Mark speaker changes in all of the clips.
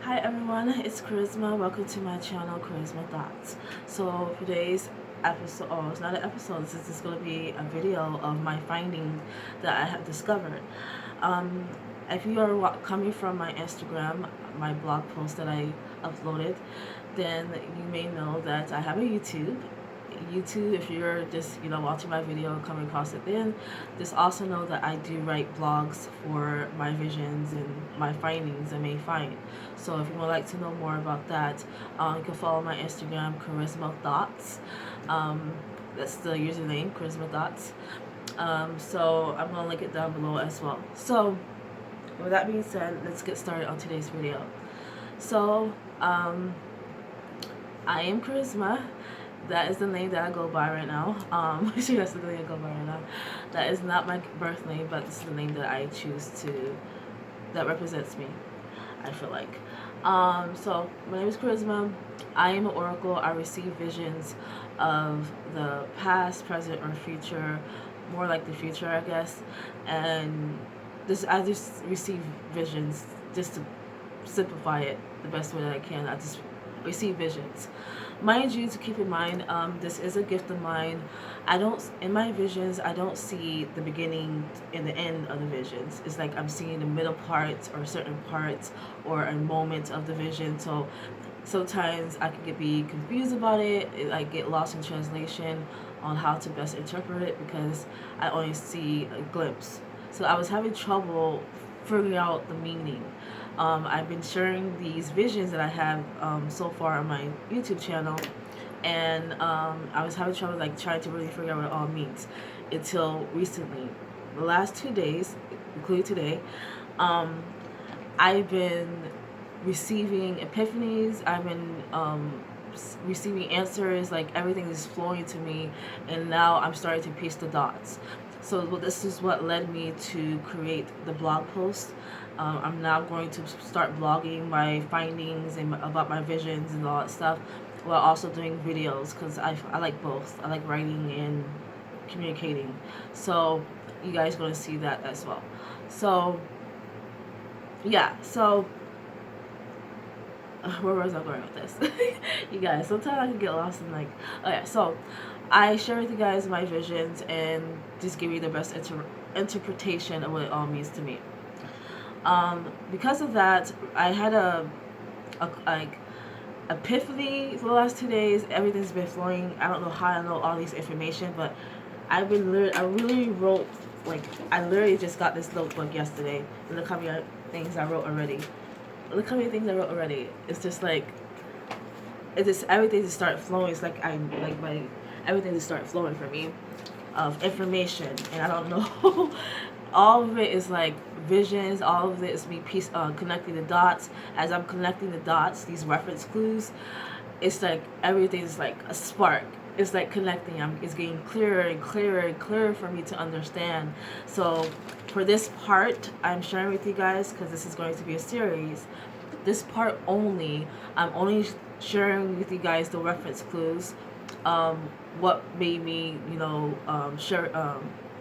Speaker 1: Hi everyone, it's Charisma. Welcome to my channel, Charisma Thoughts. So for today's episode, it's not an episode, this is just going to be a video of my findings that I have discovered. If you are coming from my Instagram, my blog post that I uploaded, then you may know that I have a YouTube. If you're just watching my video, coming across it, then just also know that I do write blogs for my visions and my findings I may find. So if you would like to know more about that, you can follow my Instagram, Charisma Thoughts. That's the username, Charisma Thoughts. So I'm gonna link it down below as well. So with that being said, let's get started on today's video. So I am Charisma. That is the name that I go by right now. That's the name I go by right now. That is not my birth name, but this is the name that I choose to, that represents me, I feel like. So my name is Charisma. I am an oracle. I receive visions of the past, present, or future, more like the future, I guess. And I just receive visions just to simplify it the best way that I can. I just receive visions. Mind you, to keep in mind, this is a gift of mine. In my visions, I don't see the beginning and the end of the visions. It's like I'm seeing the middle parts or certain parts or a moment of the vision. So sometimes I could be confused about it. I get lost in translation on how to best interpret it because I only see a glimpse. So I was having trouble figuring out the meaning. I've been sharing these visions that I have so far on my YouTube channel, and I was having trouble trying to really figure out what it all means until recently. The last 2 days, including today, I've been receiving epiphanies. I've been receiving answers. Like everything is flowing to me, and now I'm starting to piece the dots. So this is what led me to create the blog post. I'm now going to start blogging my findings and about my visions and all that stuff, while also doing videos because I like both. I like writing and communicating. So you guys are going to see that as well. So yeah, so where was I going with this? You guys, sometimes I can get lost in oh yeah, so I share with you guys my visions and just give you the best interpretation of what it all means to me. Because of that, I had a epiphany for the last 2 days. Everything's been flowing. I don't know how I know all these information, but I really wrote, I literally just got this notebook yesterday. And look how many things I wrote already. Look how many things I wrote already. It's just everything just started flowing. It's like everything just started flowing for me of information, and I don't know. All of it is like visions. All of it is me connecting the dots. As I'm connecting the dots, these reference clues, it's like everything is like a spark. It's like connecting. It's getting clearer and clearer and clearer for me to understand. So for this part, I'm sharing with you guys because this is going to be a series. This part only, I'm only sharing with you guys the reference clues. What made me,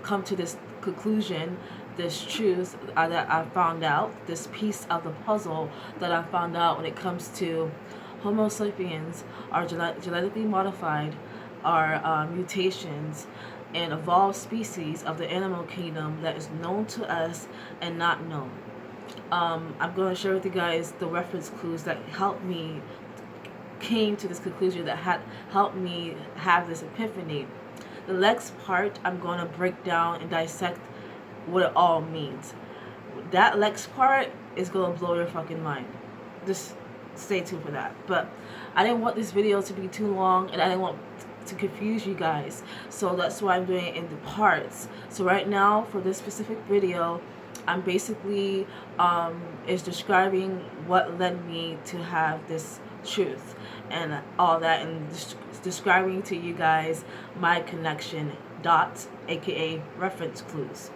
Speaker 1: come to this conclusion, this truth that I found out, this piece of the puzzle that I found out when it comes to Homosapians are genetically modified, are mutations and evolved species of the animal kingdom that is known to us and not known. I'm going to share with you guys the reference clues that came to this conclusion, that had helped me have this epiphany. The next part, I'm going to break down and dissect what it all means. That next part is going to blow your fucking mind. Just stay tuned for that. But I didn't want this video to be too long, and I didn't want to confuse you guys. So that's why I'm doing it in the parts. So right now, for this specific video, I'm basically is describing what led me to have this truth and all that, and describing to you guys my connection dots, aka reference clues.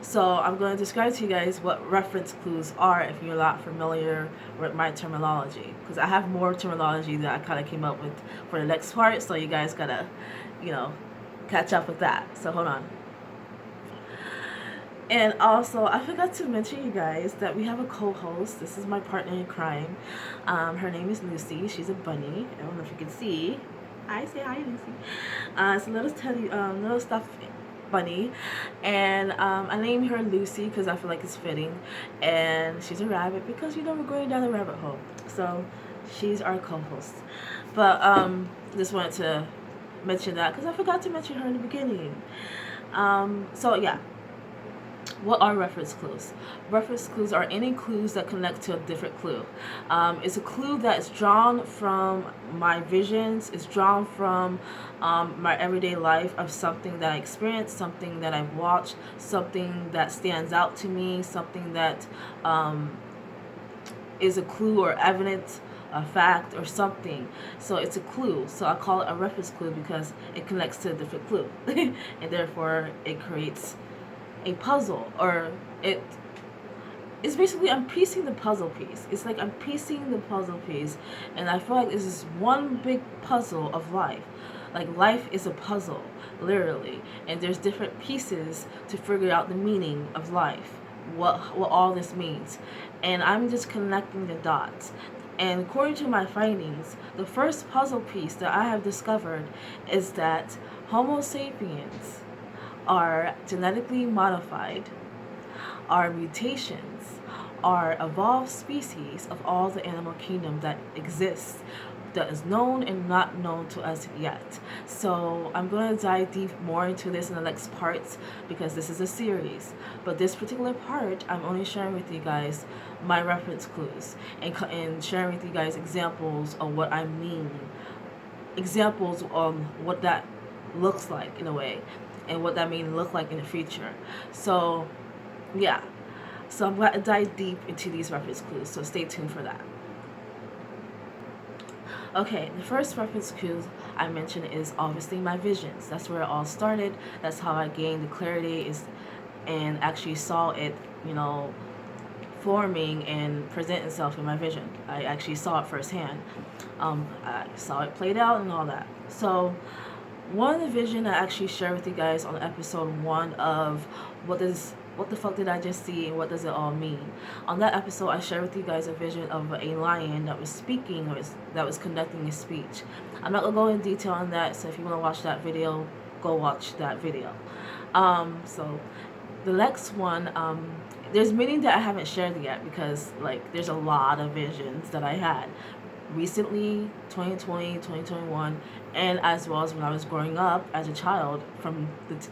Speaker 1: So I'm going to describe to you guys what reference clues are if you're not familiar with my terminology, because I have more terminology that I kind of came up with for the next part, so you guys gotta catch up with that. So hold on. And also, I forgot to mention you guys that we have a co-host. This is my partner in crime. Her name is Lucy. She's a bunny. I don't know if you can see. I say hi, Lucy. It's a little little stuffed bunny, and I named her Lucy because I feel like it's fitting. And she's a rabbit because we're going down the rabbit hole. So she's our co-host. But just wanted to mention that because I forgot to mention her in the beginning. So yeah. What are reference clues? Reference clues are any clues that connect to a different clue. It's a clue that is drawn from my visions, it's drawn from my everyday life of something that I experienced, something that I've watched, something that stands out to me, something that is a clue or evidence, a fact or something. So it's a clue. So I call it a reference clue because it connects to a different clue. And therefore it creates a puzzle, or it's basically I'm piecing the puzzle piece. It's like I'm piecing the puzzle piece, and I feel like this is one big puzzle of life. Like life is a puzzle, literally, and there's different pieces to figure out the meaning of life, what all this means, and I'm just connecting the dots. And according to my findings, the first puzzle piece that I have discovered is that Homo sapiens are genetically modified, are mutations, are evolved species of all the animal kingdom that exists, that is known and not known to us yet. So I'm going to dive deep more into this in the next parts because this is a series. But this particular part, I'm only sharing with you guys my reference clues and sharing with you guys examples of what I mean, examples of what that looks like in a way, and what that may look like in the future. So yeah, so I'm going to dive deep into these reference clues, so stay tuned for that. Okay, the first reference clue I mentioned is obviously my visions. That's where it all started. That's how I gained the clarity and actually saw it, forming and present itself in my vision. I actually saw it firsthand. I saw it played out and all that. So one of the vision I actually shared with you guys on episode 1 of what the fuck did I just see and what does it all mean. On that episode, I shared with you guys a vision of a lion that was speaking, or that was conducting a speech. I'm not gonna go in detail on that, so if you want to watch that video, go watch that video. So the next one, there's many that I haven't shared yet because there's a lot of visions that I had recently, 2020, 2021, and as well as when I was growing up as a child from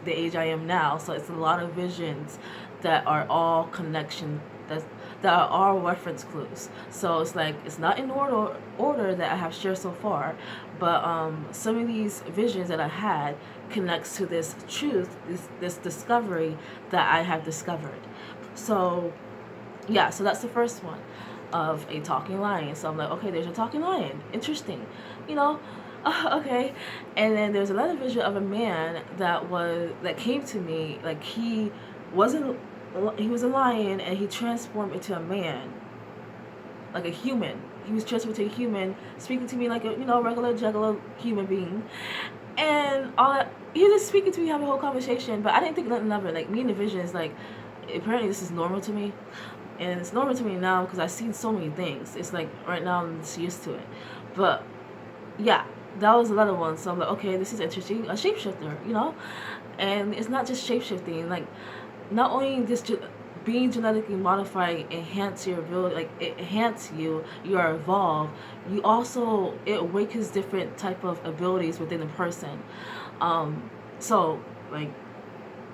Speaker 1: the age I am now. So it's a lot of visions that are all connection, that are all reference clues. So it's not in order that I have shared so far, but some of these visions that I had connects to this truth, this discovery that I have discovered. So yeah, so that's the first one, of a talking lion. So I'm like, okay, there's a talking lion. Interesting. Okay. And then there's another vision of a man that came to me, like he was a lion and he transformed into a man. Like a human. He was transformed into a human, speaking to me like a, regular juggalo human being. And he was just speaking to me, having a whole conversation, but I didn't think nothing of it. Like me in the vision is like, apparently this is normal to me. And it's normal to me now because I've seen so many things. It's like right now I'm just used to it. But yeah, that was another one. So I'm like, okay, this is interesting. A shapeshifter, And it's not just shapeshifting. Like, not only just being genetically modified enhance your ability, like it enhance you are evolved. You also, it awakens different type of abilities within a person. So like,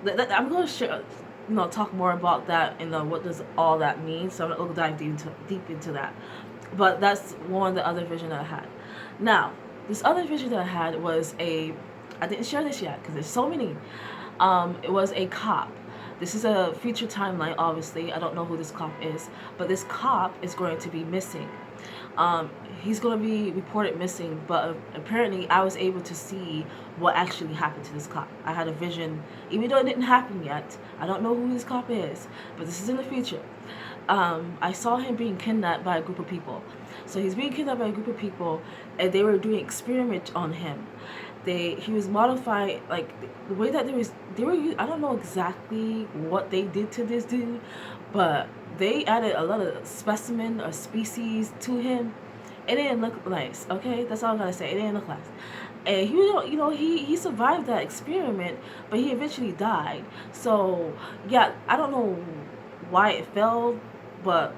Speaker 1: I'm going to share, talk more about that and what does all that mean. So I'm not going to dive deep into that. But that's one of the other vision that I had. Now, this other vision that I had was I didn't share this yet because there's so many. It was a cop. This is a future timeline, obviously. I don't know who this cop is, but this cop is going to be missing. He's going to be reported missing, but apparently I was able to see what actually happened to this cop. I had a vision, even though it didn't happen yet. I don't know who this cop is, but this is in the future. I saw him being kidnapped by a group of people. So he's being kidnapped by a group of people, and they were doing experiments on him. he was modified, like the way that they were I don't know exactly what they did to this dude, but they added a lot of specimen or species to him. It didn't look nice. Okay, that's all I gotta say. It didn't look nice. And he survived that experiment, but he eventually died. So yeah, I don't know why it failed, but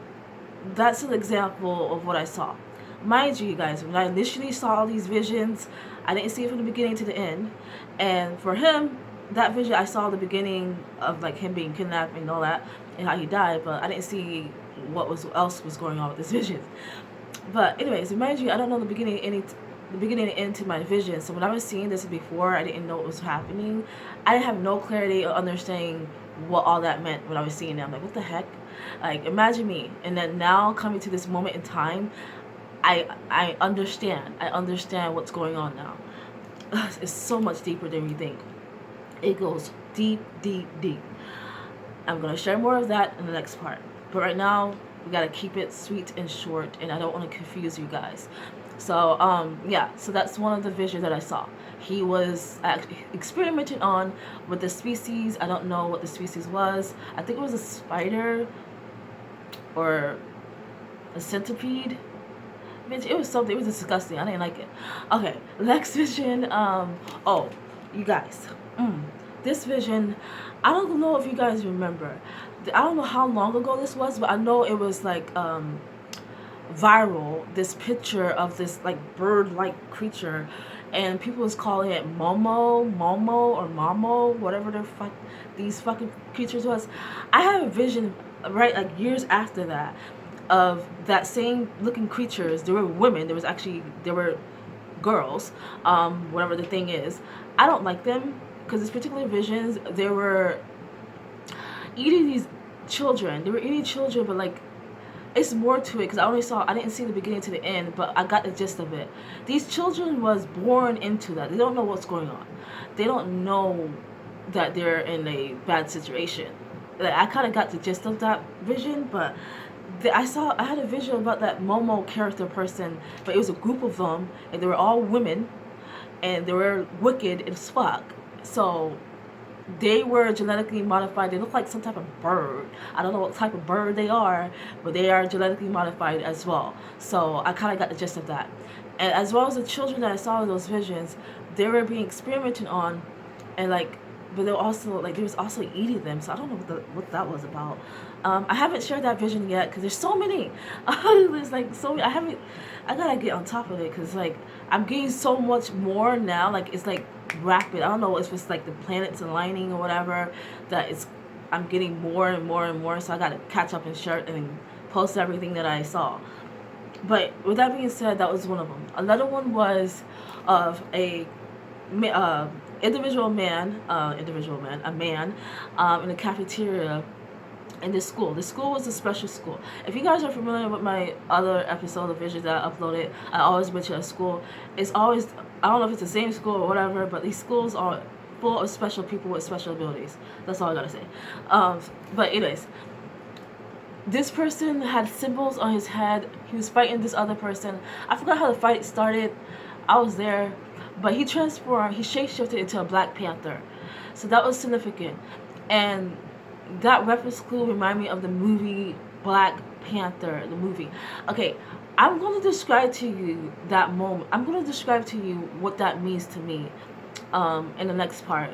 Speaker 1: that's an example of what I saw. Mind you, guys, when I initially saw all these visions, I didn't see it from the beginning to the end. And for him, that vision, I saw the beginning of like him being kidnapped and all that, and how he died, but I didn't see what else was going on with this vision. But anyways, mind you, I don't know the beginning and end to my vision. So when I was seeing this before, I didn't know what was happening. I didn't have no clarity or understanding what all that meant when I was seeing it. I'm like, what the heck? Like, imagine me. And then now coming to this moment in time, I understand. I understand what's going on now. It's so much deeper than you think. It goes deep, deep, deep. I'm going to share more of that in the next part. But right now, we got to keep it sweet and short, and I don't want to confuse you guys. So, yeah, so that's one of the visions that I saw. He was experimenting on with the species. I don't know what the species was. I think it was a spider or a centipede. It was something. It was disgusting. I didn't like it. Okay, next vision. Oh, you guys. This vision, I don't know if you guys remember. I don't know how long ago this was, but I know it was like viral. This picture of this like bird-like creature, and people was calling it Momo, or Mamo, whatever these fucking creatures was. I have a vision, right, like years after that, of that same looking creatures. There were women. There were girls. Whatever the thing is, I don't like them because this particular visions, they were eating these children. They were eating children, but like it's more to it because I didn't see the beginning to the end, but I got the gist of it. These children was born into that. They don't know what's going on. They don't know that they're in a bad situation. Like, I kind of got the gist of that vision, but I had a vision about that Momo character person, but it was a group of them, and they were all women, and they were wicked as fuck. So they were genetically modified. They look like some type of bird. I don't know what type of bird they are, but they are genetically modified as well. So I kind of got the gist of that. And as well as the children that I saw in those visions, they were being experimented on, and like, but they were also like, they was also eating them. So I don't know what that was about. I haven't shared that vision yet because there's so many. There's like so many. I gotta get on top of it because like I'm getting so much more now. Like it's like rapid. I don't know if it's like the planets aligning or whatever, that it's I'm getting more and more and more. So I gotta catch up and share and post everything that I saw. But with that being said, that was one of them. Another one was of a individual man, a man in a cafeteria in this school. The school was a special school. If you guys are familiar with my other episode of visions that I uploaded, I always mention a school. It's always, I don't know if it's the same school or whatever, but these schools are full of special people with special abilities. That's all I gotta say. But anyways, this person had symbols on his head. He was fighting this other person. I forgot how the fight started. I was there. But he transformed, he shapeshifted into a Black Panther. So that was significant. And that reference clue reminded me of the movie Black Panther, the movie. Okay, I'm going to describe to you that moment. I'm going to describe to you what that means to me in the next part.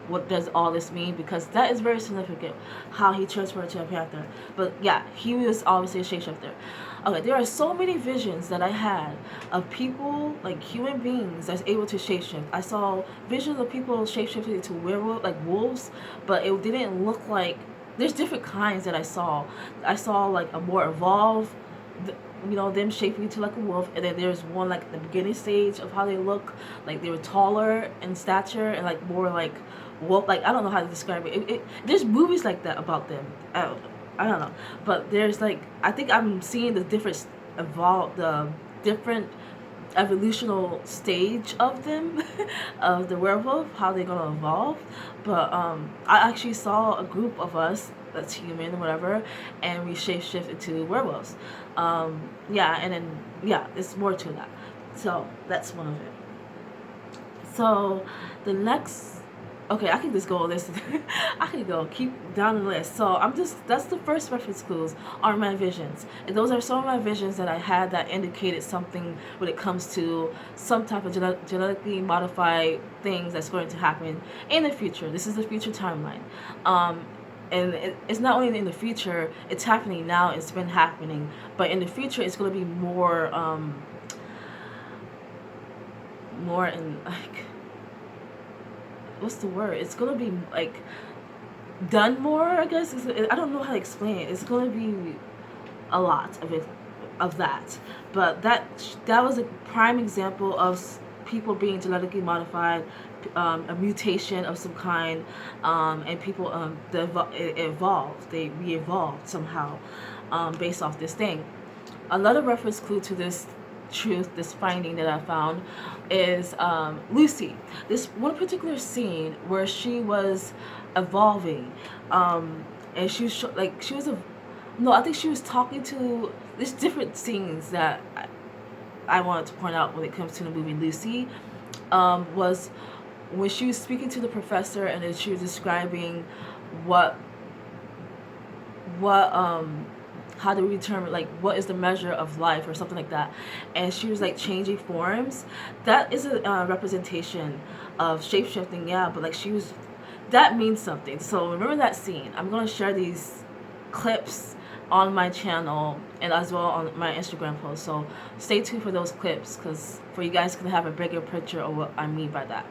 Speaker 1: What does all this mean? Because that is very significant, how he transferred to a panther. But yeah, he was obviously a shapeshifter. Okay, there are so many visions that I had of people, like human beings, that's able to shapeshift. I saw visions of people shapeshifting into werewolf, like wolves, but it didn't look like. There's different kinds that I saw. I saw like a more evolved, them shaping into like a wolf, and then there's one like the beginning stage of how they look, like they were taller in stature and like more like wolf. Like I don't know how to describe it. There's movies like that about them. I don't know, but there's like, I think I'm seeing the different evolutional stage of them, of the werewolf, how they're gonna evolve. But I actually saw a group of us that's human or whatever, and we shapeshift into werewolves. Yeah, and then yeah, it's more to that. So that's one of it. So the next, okay, I can just go list. I can go keep down the list. So that's the first reference clues are my visions. And those are some of my visions that I had that indicated something when it comes to some type of genetically modified things that's going to happen in the future. This is the future timeline. And it's not only in the future, it's happening now, it's been happening, but in the future it's going to be more more in like, what's the word? It's gonna be like done more, I guess. I don't know how to explain it. It's gonna be a lot of it, of that. But that was a prime example of people being genetically modified, a mutation of some kind, and people evolved. They re-evolved somehow, based off this thing. Another reference clue to this truth, this finding that I found, is Lucy. This one particular scene where she was evolving, and she was like, she was no, I think she was talking to. There's different scenes that I wanted to point out when it comes to the movie Lucy. Was when she was speaking to the professor, and then she was describing what how do we determine, like, what is the measure of life or something like that, and she was like changing forms. That is a representation of shape-shifting, yeah, but like she was, that means something. So remember that scene. I'm going to share these clips on my channel and as well on my Instagram post, so stay tuned for those clips, because for you guys can have a bigger picture of what I mean by that.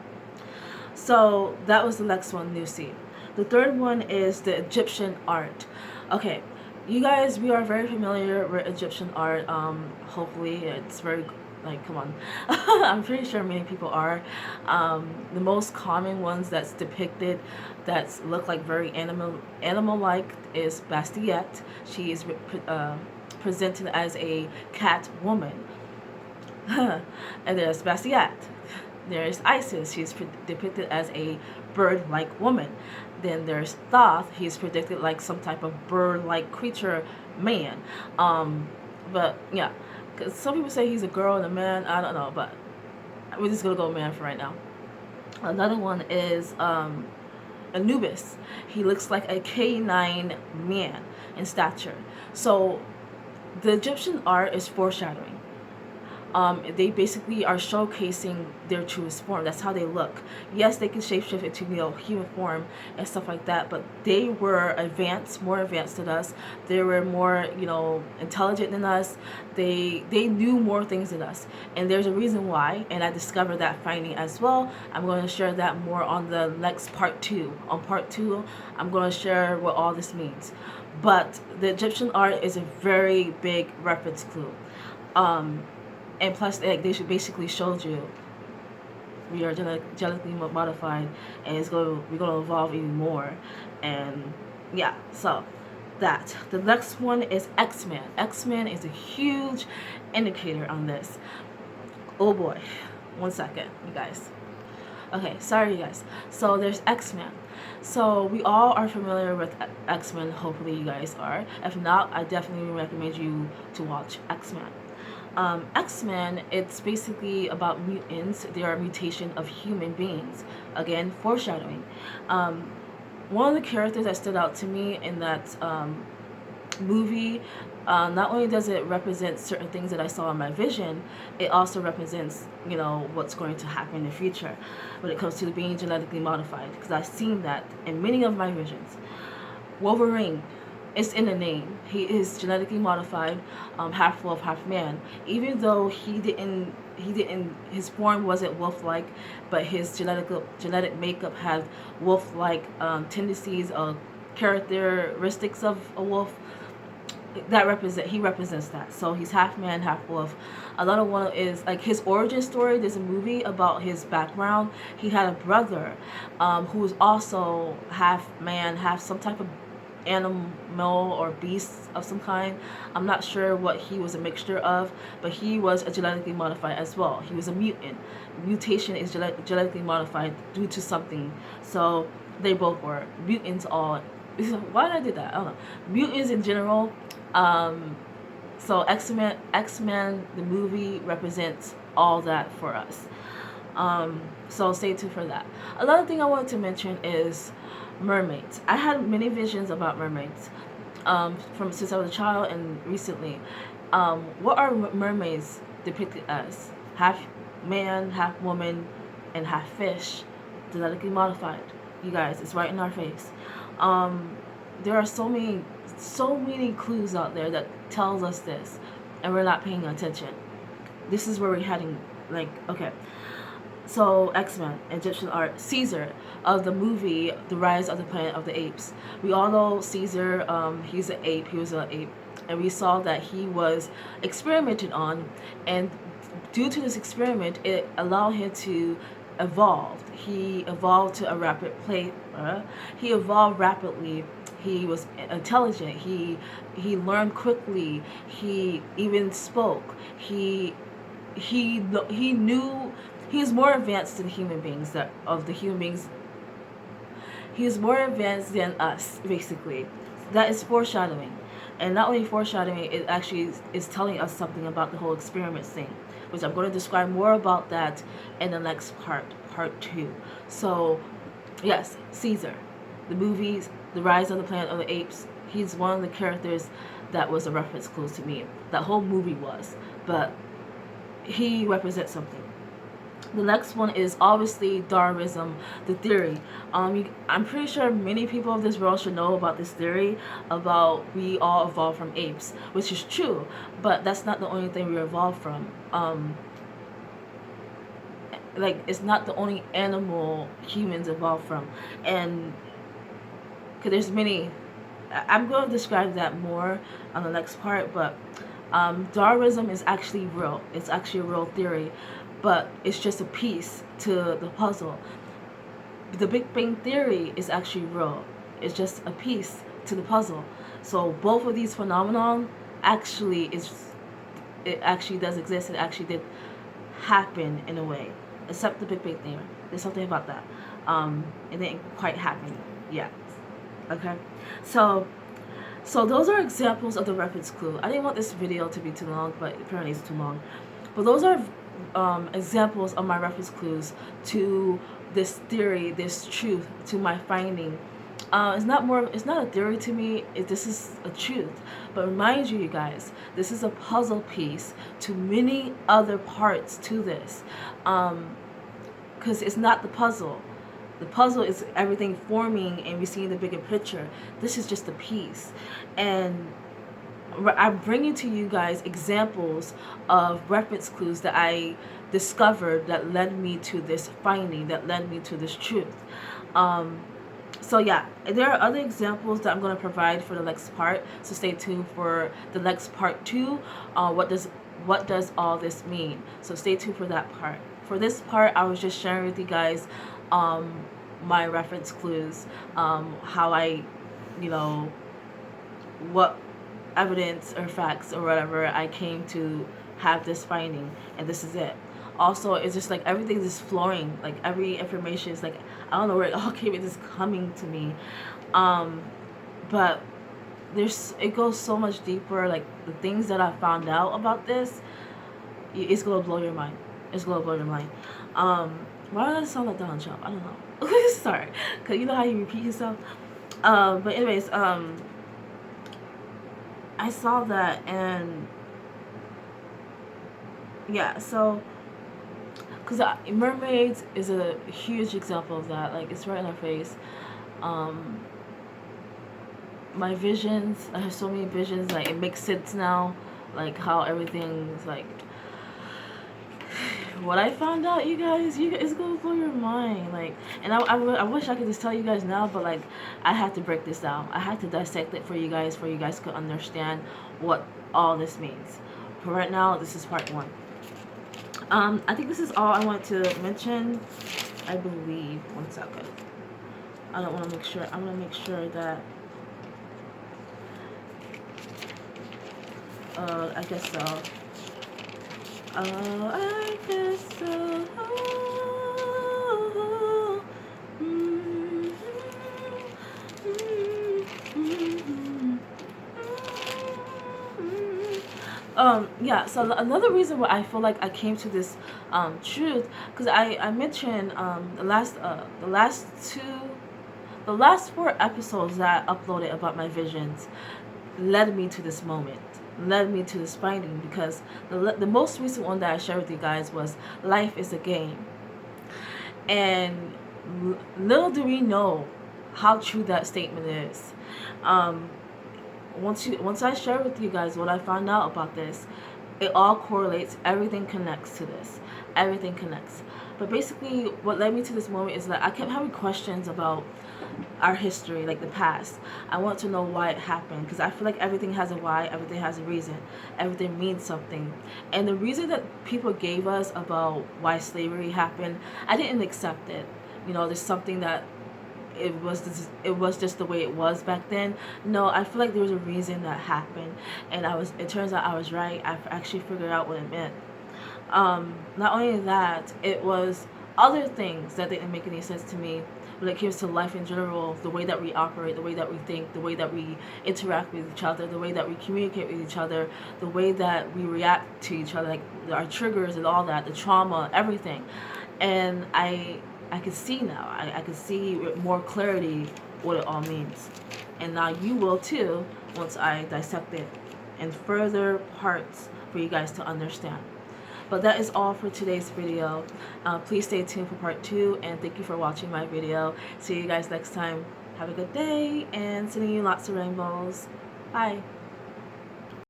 Speaker 1: So that was the next one, Lucy. The third one is the Egyptian art. Okay, you guys, we are very familiar with Egyptian art. Hopefully it's very, like, come on. I'm pretty sure many people are. The most common ones that's depicted that look like very animal-like is Bastillette. She is presented as a cat woman. And there's Bastillette. There's Isis. She's depicted as a bird-like woman. Then there's Thoth. He's predicted like some type of bird-like creature man. But yeah, because some people say he's a girl and a man. I don't know, but we're just gonna go man for right now. Another one is Anubis. He looks like a K9 man in stature. So the Egyptian art is foreshadowing. They basically are showcasing their truest form. That's how they look. Yes, they can shapeshift into, you know, human form and stuff like that, but they were advanced, more advanced than us. They were more, you know, intelligent than us. They knew more things than us, and there's a reason why. And I discovered that finding as well. I'm going to share that more on the next part 2. On part 2, I'm going to share what all this means. But the Egyptian art is a very big reference clue. And plus, like, they should basically showed you we are genetically modified, and we're gonna evolve even more, and yeah. So that the next one is X-Men. X-Men is a huge indicator on this. Oh boy, 1 second, you guys. Okay, sorry you guys. So there's X-Men. So we all are familiar with X-Men. Hopefully you guys are. If not, I definitely recommend you to watch X-Men. X-Men, it's basically about mutants. They are a mutation of human beings. Again, foreshadowing. One of the characters that stood out to me in that movie, not only does it represent certain things that I saw in my vision, it also represents, you know, what's going to happen in the future when it comes to being genetically modified, because I've seen that in many of my visions. Wolverine, it's in the name. He is genetically modified, half wolf, half man. Even though his form wasn't wolf-like, but his genetic makeup had wolf-like tendencies, characteristics of a wolf. He represents that. So he's half man, half wolf. Another one is like his origin story. There's a movie about his background. He had a brother who was also half man, half some type of animal or beast of some kind. I'm not sure what he was a mixture of, but he was a genetically modified as well. He was a mutant. Mutation is genetically modified due to something. So they both were mutants. All why did I do that? I don't know. Mutants in general. So X-Men, the movie represents all that for us. So stay tuned for that. Another thing I wanted to mention is mermaids. I had many visions about mermaids from since I was a child and recently. What are mermaids depicted as? Half man, half woman, and half fish, genetically modified. You guys, it's right in our face. There are so many clues out there that tells us this, and we're not paying attention. This is where we're heading. Like, okay. So X-Men, Egyptian art, Caesar of the movie The Rise of the Planet of the Apes. We all know Caesar, he's an ape, he was an ape, and we saw that he was experimented on, and due to this experiment, it allowed him to evolve. He evolved to a rapid play. He evolved rapidly. He was intelligent. He learned quickly. He even spoke. He knew. He is more advanced than human beings. He is more advanced than us, basically. That is foreshadowing. And not only foreshadowing, it actually is telling us something about the whole experiment thing, which I'm going to describe more about that in the next part 2. So, yes, Caesar, the movies, The Rise of the Planet of the Apes, he's one of the characters that was a reference clue to me. That whole movie was, but he represents something. The next one is obviously Darwinism, the theory. I'm pretty sure many people of this world should know about this theory about we all evolved from apes, which is true, but that's not the only thing we evolved from. Like, it's not the only animal humans evolved from, and because there's many. I'm going to describe that more on the next part, but Darwinism is actually real. It's actually a real theory, but it's just a piece to the puzzle. The Big Bang Theory is actually real. It's just a piece to the puzzle. So both of these phenomenon actually does exist. It actually did happen in a way, except the Big Bang Theory. There's something about that. It didn't quite happen yet. Okay, so those are examples of the reference clue. I didn't want this video to be too long, but apparently it's too long. But those are examples of my reference clues to this theory, this truth, to my finding. It's not a theory to me. This is a truth. But remind you guys, this is a puzzle piece to many other parts to this, because it's not the puzzle. The puzzle is everything forming and we see the bigger picture. This is just a piece. And I'm bringing to you guys examples of reference clues that I discovered that led me to this finding, that led me to this truth. So yeah, there are other examples that I'm going to provide for the next part. So stay tuned for the next part 2. What does all this mean? So stay tuned for that part. For this part, I was just sharing with you guys my reference clues, how I, what evidence or facts or whatever I came to have this finding, and this is it. Also, it's just like everything is flowing, like every information is like, I don't know where it all came, it's just coming to me. But it goes so much deeper. Like the things that I found out about this, it's gonna blow your mind. It's gonna blow your mind. Why does that sound like Donald Trump? I don't know. Sorry, cause you know how you repeat yourself. But anyways, I saw that, and yeah, so because mermaids is a huge example of that. Like, it's right in our face. My visions, I have so many visions. Like, it makes sense now. Like how everything's like. What I found out, you guys, it's gonna blow your mind. Like, and I wish I could just tell you guys now, but like, I had to break this down. I had to dissect it for you guys could understand what all this means. For right now, this is part 1. I think this is all I want to mention. I believe. 1 second. I don't want to make sure. I'm gonna make sure that. I guess so. I guess so. Yeah, so another reason why I feel like I came to this truth, because I mentioned the last 4 episodes that I uploaded about my visions led me to this moment, led me to this finding, because the most recent one that I shared with you guys was life is a game. And little do we know how true that statement is. Once I share with you guys what I found out about this, it all correlates. Everything connects to this. Everything connects. But basically, what led me to this moment is that I kept having questions about our history, like the past. I want to know why it happened, because I feel like everything has a why, everything has a reason, everything means something. And the reason that people gave us about why slavery happened, I didn't accept it. There's something that it was just the way it was back then. No, I feel like there was a reason that happened, and it turns out I was right. I actually figured out what it meant. Not only that, it was other things that didn't make any sense to me when it comes to life in general, the way that we operate, the way that we think, the way that we interact with each other, the way that we communicate with each other, the way that we react to each other, like our triggers and all that, the trauma, everything. And I can see now. I can see with more clarity what it all means. And now you will too, once I dissect it in further parts for you guys to understand. But that is all for today's video. Please stay tuned for part 2, and thank you for watching my video. See you guys next time. Have a good day, and sending you lots of rainbows. Bye.